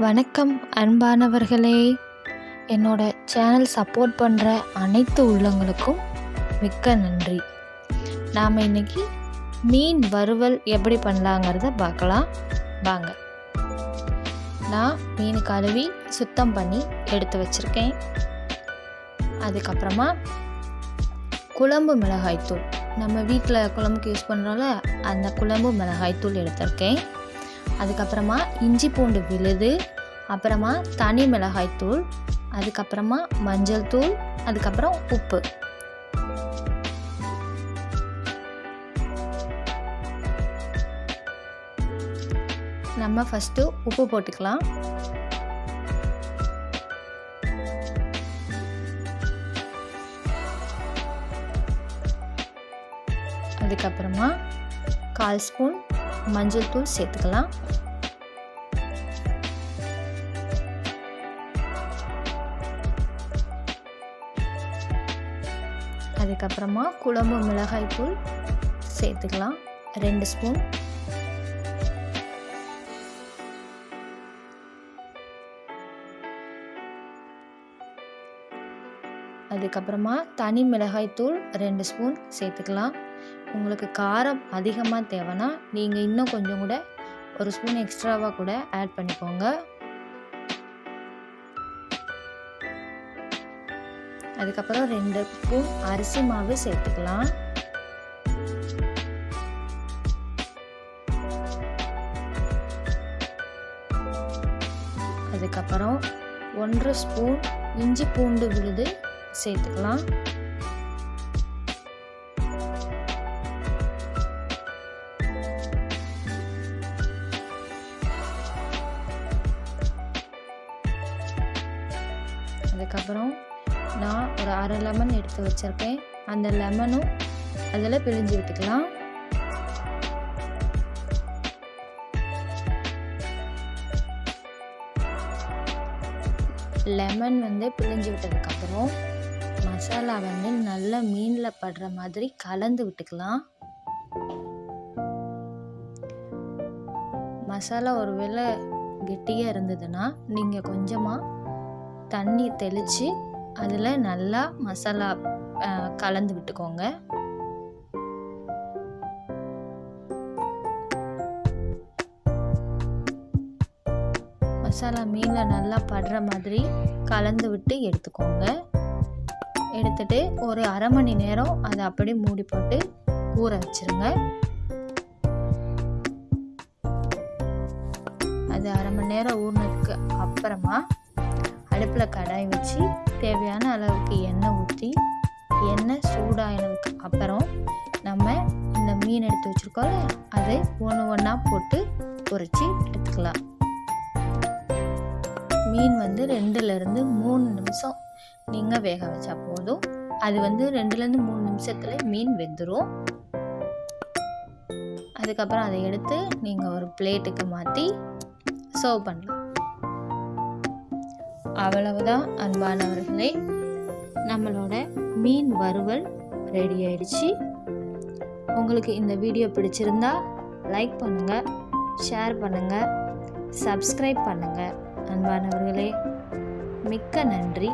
வணக்கம் அன்பானவர்களே, என்னோட சேனல் சப்போர்ட் பண்ணுற அனைத்து உள்ளங்களுக்கும் மிக்க நன்றி. நாம் இன்றைக்கி மீன் வறுவல் எப்படி பண்ணலாங்கிறத பார்க்கலாம் வாங்க. நான் மீன் கழுவி சுத்தம் பண்ணி எடுத்து வச்சுருக்கேன். அதுக்கப்புறமா குழம்பு மிளகாய்த்தூள், நம்ம வீட்டில் குழம்புக்கு யூஸ் பண்ணுறோம்ல, அந்த குழம்பு மிளகாய்த்தூள் எடுத்திருக்கேன். அதுக்கப்புறமா இஞ்சி பூண்டு விழுது, அப்புறமா தனி மிளகாய்த்தூள், அதுக்கப்புறமா மஞ்சள் தூள், அதுக்கப்புறம் உப்பு. நம்ம ஃபஸ்ட்டு உப்பு போட்டுக்கலாம். அதுக்கப்புறமா 1/4 ஸ்பூன் மஞ்சள் தூள் சேர்த்துக்கலாம். அதுக்கப்புறமா குழம்பு மிளகாய் தூள் சேர்த்துக்கலாம் 2 ஸ்பூன். அதுக்கப்புறமா தனி மிளகாய் தூள் 2 ஸ்பூன் சேர்த்துக்கலாம். உங்களுக்கு காரம் அதிகமாக தேவைன்னா நீங்கள் இன்னும் கொஞ்சம் கூட 1 ஸ்பூன் எக்ஸ்ட்ராவாக கூட ஆட் பண்ணிக்கோங்க. அதுக்கப்புறம் 2 ஸ்பூன் அரிசி மாவு சேர்த்துக்கலாம். அதுக்கப்புறம் 1/2 ஸ்பூன் இஞ்சி பூண்டு விழுது சேர்த்துக்கலாம். அதுக்கப்புறம் நான் ஒரு 1/2 லெமன் எடுத்து வச்சுருக்கேன். அந்த லெமனும் அதில் பிழிஞ்சு விட்டுக்கலாம். லெமன் பிழிஞ்சு விட்டதுக்கப்புறம் மசாலா நல்லா மீனில் படுற மாதிரி கலந்து விட்டுக்கலாம். மசாலா ஒருவேளை கெட்டியாக இருந்ததுன்னா நீங்கள் கொஞ்சமாக தண்ணி தெளித்து அதில் நல்லா மசாலா கலந்து விட்டுக்கோங்க. மசாலா மீனில் நல்லா படுற மாதிரி கலந்து விட்டு எடுத்துக்கோங்க. எடுத்துட்டு ஒரு 1/2 மணி நேரம் அதை அப்படியே மூடி போட்டு ஊற வச்சுருங்க. அது 1/2 மணி நேரம் ஊறினதுக்கு அப்புறமா அடுப்பில் கடாய் வச்சு தேவையான அளவுக்கு எண்ணெய் ஊற்றி, எண்ணெய் சூடாகினதுக்கு அப்புறம் நம்ம இந்த மீன் எடுத்து வச்சுருக்கோம்ல, அதை ஒன்று ஒன்றா போட்டு பொரித்து எடுத்துக்கலாம். மீன் 2லேருந்து 3 நிமிஷம் நீங்கள் வேக வச்சா போதும். அது 2லேருந்து 3 நிமிஷத்தில் மீன் வெந்துடும். அதுக்கப்புறம் அதை எடுத்து நீங்கள் ஒரு பிளேட்டுக்கு மாற்றி சர்வ் பண்ணலாம். அவ்வளவுதான் அன்பானவர்களே, நம்மளோட மீன் வறுவல் ரெடி ஆயிடுச்சு. உங்களுக்கு இந்த வீடியோ பிடிச்சிருந்தா லைக் பண்ணுங்கள், ஷேர் பண்ணுங்கள், சப்ஸ்கிரைப் பண்ணுங்கள். அன்பானவர்களே, மிக்க நன்றி.